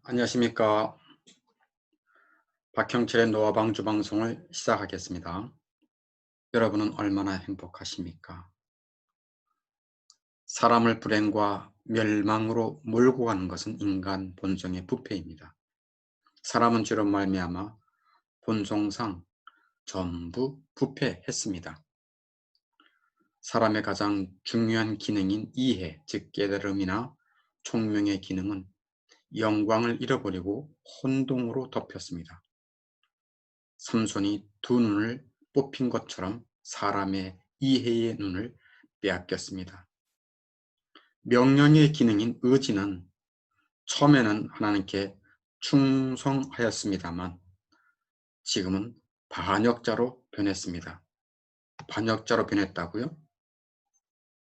안녕하십니까. 박형철의 노화방주 방송을 시작하겠습니다. 여러분은 얼마나 행복하십니까? 사람을 불행과 멸망으로 몰고 가는 것은 인간 본성의 부패입니다. 사람은 죄로 말미암아 본성상 전부 부패했습니다. 사람의 가장 중요한 기능인 이해, 즉 깨달음이나 총명의 기능은 영광을 잃어버리고 혼동으로 덮였습니다. 삼손이 두 눈을 뽑힌 것처럼 사람의 이해의 눈을 빼앗겼습니다. 명령의 기능인 의지는 처음에는 하나님께 충성하였습니다만 지금은 반역자로 변했습니다. 반역자로 변했다고요?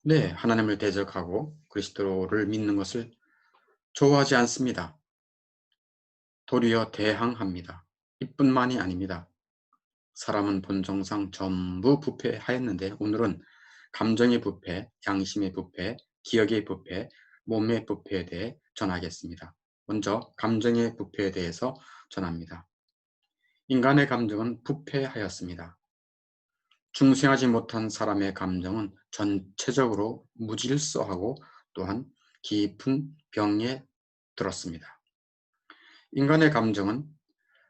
네, 하나님을 대적하고 그리스도를 믿는 것을 좋아하지 않습니다. 도리어 대항합니다. 이뿐만이 아닙니다. 사람은 본성상 전부 부패하였는데 오늘은 감정의 부패, 양심의 부패, 기억의 부패, 몸의 부패에 대해 전하겠습니다. 먼저 감정의 부패에 대해서 전합니다. 인간의 감정은 부패하였습니다. 중생하지 못한 사람의 감정은 전체적으로 무질서하고 또한 깊은 병에 들었습니다. 인간의 감정은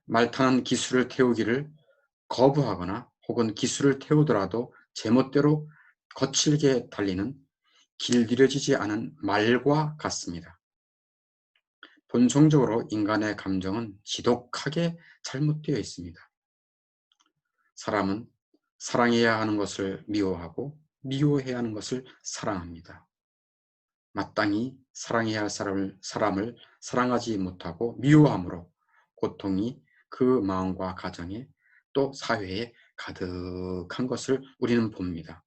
말 타는 기술을 태우기를 거부하거나 혹은 기술을 태우더라도 제멋대로 거칠게 달리는 길들여지지 않은 말과 같습니다. 본성적으로 인간의 감정은 지독하게 잘못되어 있습니다. 사람은 사랑해야 하는 것을 미워하고 미워해야 하는 것을 사랑합니다. 마땅히 사랑해야 할 사람을 사랑하지 못하고 미워함으로 고통이 그 마음과 가정에 또 사회에 가득한 것을 우리는 봅니다.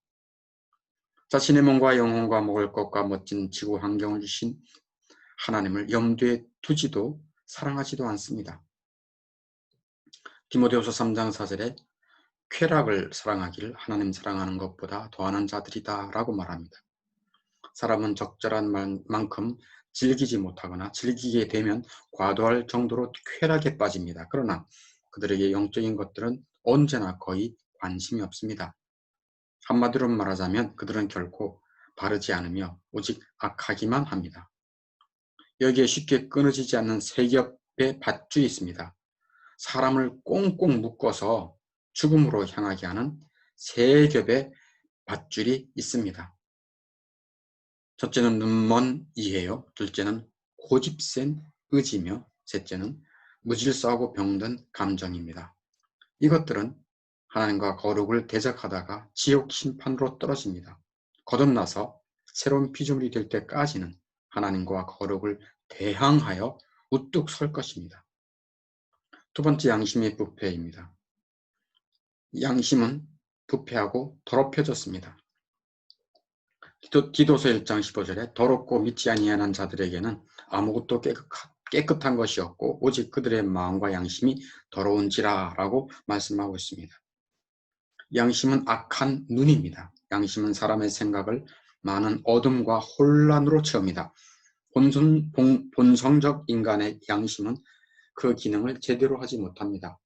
자신의 몸과 영혼과 먹을 것과 멋진 지구 환경을 주신 하나님을 염두에 두지도 사랑하지도 않습니다. 디모데후서 3장 4절에 쾌락을 사랑하기를 하나님 사랑하는 것보다 더하는 자들이다 라고 말합니다. 사람은 적절한 만큼 즐기지 못하거나 즐기게 되면 과도할 정도로 쾌락에 빠집니다. 그러나 그들에게 영적인 것들은 언제나 거의 관심이 없습니다. 한마디로 말하자면 그들은 결코 바르지 않으며 오직 악하기만 합니다. 여기에 쉽게 끊어지지 않는 세 겹의 밧줄이 있습니다. 사람을 꽁꽁 묶어서 죽음으로 향하게 하는 세 겹의 밧줄이 있습니다. 첫째는 눈먼 이해요. 둘째는 고집센 의지며 셋째는 무질서하고 병든 감정입니다. 이것들은 하나님과 거룩을 대적하다가 지옥 심판으로 떨어집니다. 거듭나서 새로운 피조물이 될 때까지는 하나님과 거룩을 대항하여 우뚝 설 것입니다. 두 번째 양심의 부패입니다. 양심은 부패하고 더럽혀졌습니다. 디도서 1장 15절에 더럽고 믿지 아니하는 자들에게는 아무것도 깨끗한 것이 없고 오직 그들의 마음과 양심이 더러운지라 라고 말씀하고 있습니다. 양심은 악한 눈입니다. 양심은 사람의 생각을 많은 어둠과 혼란으로 채웁니다. 본성적 인간의 양심은 그 기능을 제대로 하지 못합니다.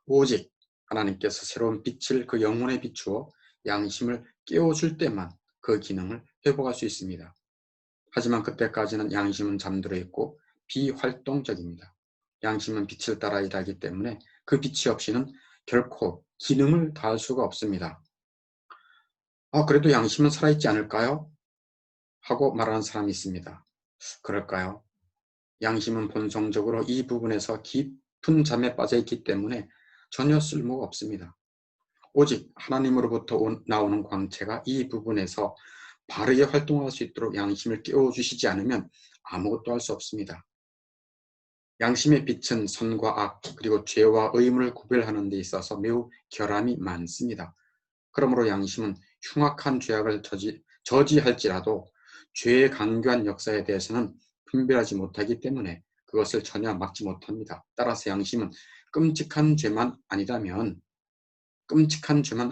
오직 하나님께서 새로운 빛을 그 영혼에 비추어 양심을 깨워줄 때만 그 기능을 회복할 수 있습니다. 하지만 그때까지는 양심은 잠들어 있고 비활동적입니다. 양심은 빛을 따라 일하기 때문에 그 빛이 없이는 결코 기능을 다할 수가 없습니다. 그래도 양심은 살아있지 않을까요? 하고 말하는 사람이 있습니다. 그럴까요? 양심은 본성적으로 이 부분에서 깊은 잠에 빠져 있기 때문에 전혀 쓸모가 없습니다. 오직 하나님으로부터 나오는 광채가 이 부분에서 바르게 활동할 수 있도록 양심을 깨워주시지 않으면 아무것도 할 수 없습니다. 양심의 빛은 선과 악 그리고 죄와 의무를 구별하는 데 있어서 매우 결함이 많습니다. 그러므로 양심은 흉악한 죄악을 저지할지라도 죄의 강교한 역사에 대해서는 분별하지 못하기 때문에 그것을 전혀 막지 못합니다. 따라서 양심은 끔찍한 죄만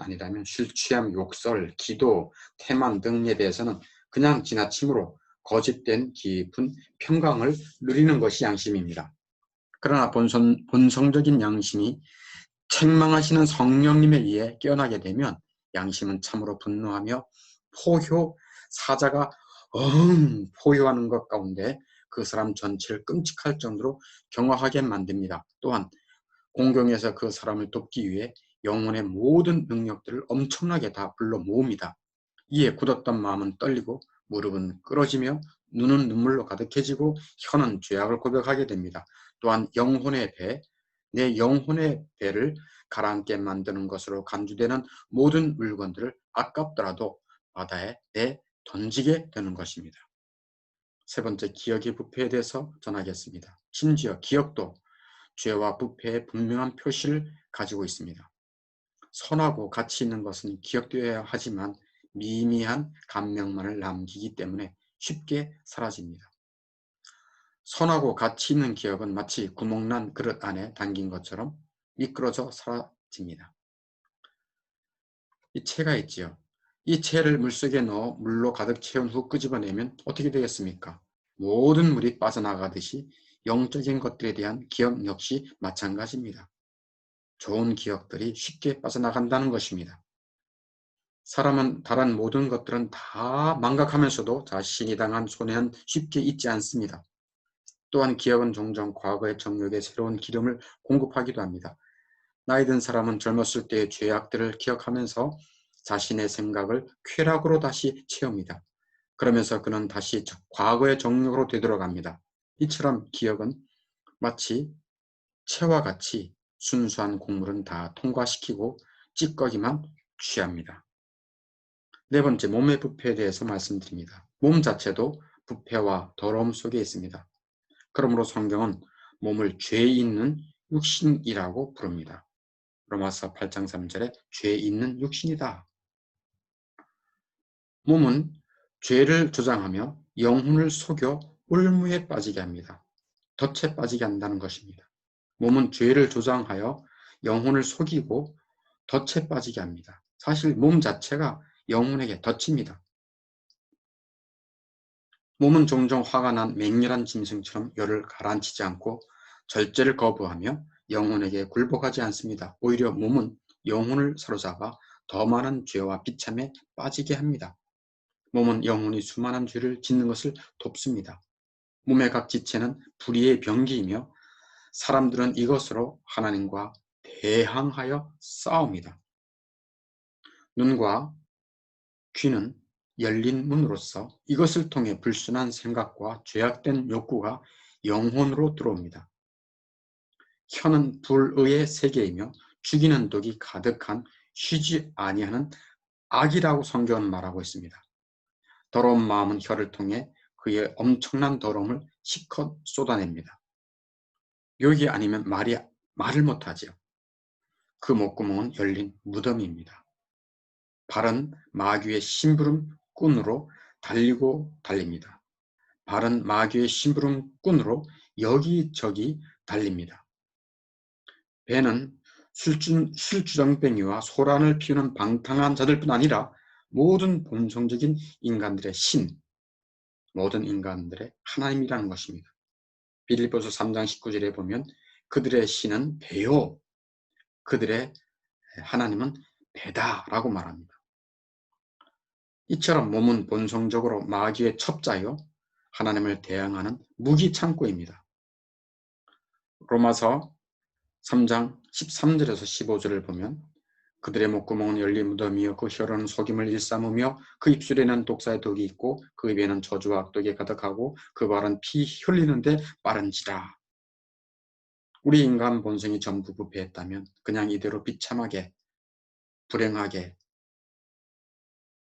아니라면 술 취함, 욕설, 기도, 태만 등에 대해서는 그냥 지나침으로 거짓된 깊은 평강을 누리는 것이 양심입니다. 그러나 본성적인 양심이 책망하시는 성령님에 의해 깨어나게 되면 양심은 참으로 분노하며 사자가 포효하는 것 가운데 그 사람 전체를 끔찍할 정도로 경화하게 만듭니다. 또한 공경에서 그 사람을 돕기 위해 영혼의 모든 능력들을 엄청나게 다 불러 모읍니다. 이에 굳었던 마음은 떨리고 무릎은 꿇어지며 눈은 눈물로 가득해지고 혀는 죄악을 고백하게 됩니다. 또한 내 영혼의 배를 가라앉게 만드는 것으로 간주되는 모든 물건들을 아깝더라도 바다에 던지게 되는 것입니다. 세 번째, 기억의 부패에 대해서 전하겠습니다. 심지어 기억도 죄와 부패의 분명한 표시를 가지고 있습니다. 선하고 가치 있는 것은 기억되어야 하지만 미미한 감명만을 남기기 때문에 쉽게 사라집니다. 선하고 가치 있는 기억은 마치 구멍난 그릇 안에 담긴 것처럼 미끄러져 사라집니다. 이 채가 있지요. 이 채를 물속에 넣어 물로 가득 채운 후 끄집어내면 어떻게 되겠습니까? 모든 물이 빠져나가듯이 영적인 것들에 대한 기억 역시 마찬가지입니다. 좋은 기억들이 쉽게 빠져나간다는 것입니다. 사람은 다른 모든 것들은 다 망각하면서도 자신이 당한 손해는 쉽게 잊지 않습니다. 또한 기억은 종종 과거의 정욕에 새로운 기름을 공급하기도 합니다. 나이 든 사람은 젊었을 때의 죄악들을 기억하면서 자신의 생각을 쾌락으로 다시 채웁니다. 그러면서 그는 다시 과거의 정욕으로 되돌아갑니다. 이처럼 기억은 마치 채와 같이 순수한 곡물은 다 통과시키고 찌꺼기만 취합니다. 네 번째, 몸의 부패에 대해서 말씀드립니다. 몸 자체도 부패와 더러움 속에 있습니다. 그러므로 성경은 몸을 죄 있는 육신이라고 부릅니다. 로마서 8장 3절에 죄 있는 육신이다. 몸은 죄를 조장하며 영혼을 속여 올무에 빠지게 합니다. 덫에 빠지게 한다는 것입니다. 몸은 죄를 조장하여 영혼을 속이고 덫에 빠지게 합니다. 사실 몸 자체가 영혼에게 덫입니다. 몸은 종종 화가 난 맹렬한 짐승처럼 열을 가라앉히지 않고 절제를 거부하며 영혼에게 굴복하지 않습니다. 오히려 몸은 영혼을 사로잡아 더 많은 죄와 비참에 빠지게 합니다. 몸은 영혼이 수많은 죄를 짓는 것을 돕습니다. 몸의 각 지체는 불의의 병기이며 사람들은 이것으로 하나님과 대항하여 싸웁니다. 눈과 귀는 열린 문으로서 이것을 통해 불순한 생각과 죄악된 욕구가 영혼으로 들어옵니다. 혀는 불의의 세계이며 죽이는 독이 가득한 쉬지 아니하는 악이라고 성경은 말하고 있습니다. 더러운 마음은 혀를 통해 그의 엄청난 더러움을 실컷 쏟아냅니다. 욕이 아니면 말을 못하지요. 그 목구멍은 열린 무덤입니다. 발은 마귀의 심부름꾼으로 달리고 달립니다. 발은 마귀의 심부름꾼으로 여기저기 달립니다. 배는 술주정뱅이와 소란을 피우는 방탕한 자들뿐 아니라 모든 본성적인 인간들의 모든 인간들의 하나님이라는 것입니다. 빌립보서 3장 19절에 보면 그들의 신은 배요, 그들의 하나님은 배다라고 말합니다. 이처럼 몸은 본성적으로 마귀의 첩자요, 하나님을 대항하는 무기 창고입니다. 로마서 3장 13절에서 15절을 보면 그들의 목구멍은 열린 무덤이요 그 혀로는 속임을 일삼으며 그 입술에는 독사의 독이 있고 그 입에는 저주와 악독이 가득하고 그 발은 피 흘리는데 빠른지라. 우리 인간 본성이 전부 부패했다면 그냥 이대로 비참하게 불행하게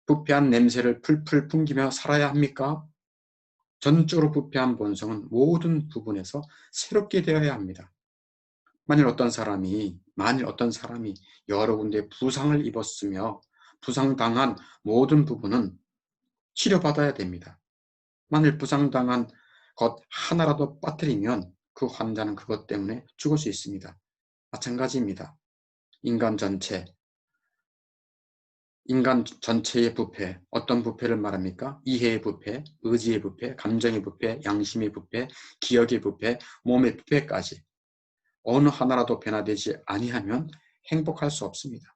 부패한 냄새를 풀풀 풍기며 살아야 합니까? 전적으로 부패한 본성은 모든 부분에서 새롭게 되어야 합니다. 만일 어떤 사람이 여러 군데 부상을 입었으며 부상당한 모든 부분은 치료받아야 됩니다. 만일 부상당한 것 하나라도 빠뜨리면 그 환자는 그것 때문에 죽을 수 있습니다. 마찬가지입니다. 인간 전체, 인간 전체의 부패, 어떤 부패를 말합니까? 이해의 부패, 의지의 부패, 감정의 부패, 양심의 부패, 기억의 부패, 몸의 부패까지 어느 하나라도 변화되지 아니하면 행복할 수 없습니다.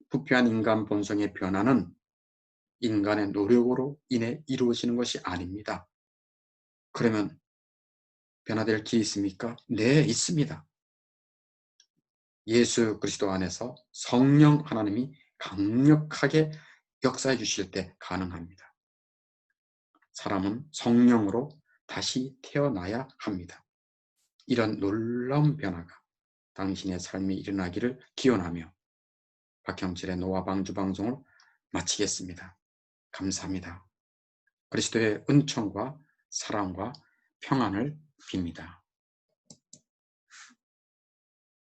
부패한 인간 본성의 변화는 인간의 노력으로 인해 이루어지는 것이 아닙니다. 그러면 변화될 길이 있습니까? 네, 있습니다. 예수 그리스도 안에서 성령 하나님이 강력하게 역사해 주실 때 가능합니다. 사람은 성령으로 다시 태어나야 합니다. 이런 놀라운 변화가 당신의 삶에 일어나기를 기원하며 박형철의 노화 방주 방송을 마치겠습니다. 감사합니다. 그리스도의 은총과 사랑과 평안을 빕니다.